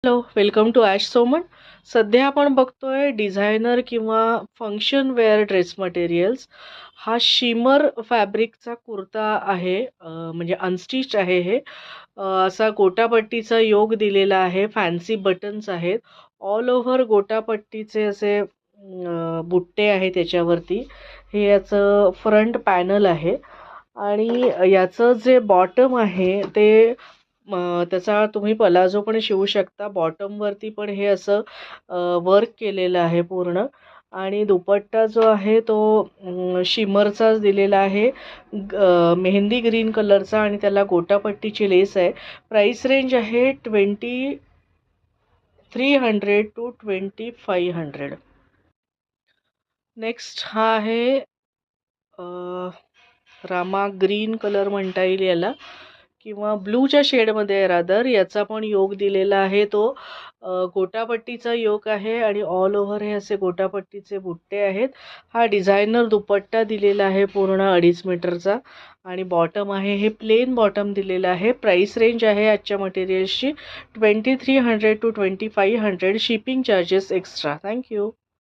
Hello, welcome to Ash Soman. सध्या आपण बघतोय डिझायनर किंवा फंक्शन वेअर ड्रेस मटेरियल्स. हा शिमर फॅब्रिकचा कुर्ता आहे, म्हणजे अनस्टिच आहे हे. असा गोटापट्टीचा योग दिलेला आहे, फॅन्सी बटन्स आहेत. ऑल ओव्हर गोटापट्टीचे असे बुट्टे आहे त्याच्यावरती. हे याचं फ्रंट पॅनल आहे आणि याचं जे बॉटम आहे ते त्याचा तुम्ही पलाझो पण शिवू शकता. बॉटमवरती पण हे असं वर्क केलेलं आहे पूर्ण. आणि दुपट्टा जो आहे तो शिमरचाच दिलेला आहे, मेहंदी ग्रीन कलरचा, आणि त्याला गोटापट्टीची लेस आहे. प्राइस रेंज आहे 2300 टू 2500. नेक्स्ट हा आहे रामा ग्रीन कलर म्हणता येईल याला, किंवा ब्लूच्या शेडमध्ये आहे रादर. याचा पण योग दिलेला आहे तो गोटापट्टीचा योग आहे आणि ऑल ओव्हर हे असे गोटापट्टीचे बुट्टे आहेत. हा डिझायनर दुपट्टा दिलेला आहे पूर्ण 2.5 मीटरचा, आणि बॉटम आहे हे प्लेन बॉटम दिलेलं आहे. प्राइस रेंज आहे आजच्या मटेरियल्सची 2300 to 2500. Shipping charges extra. Thank you.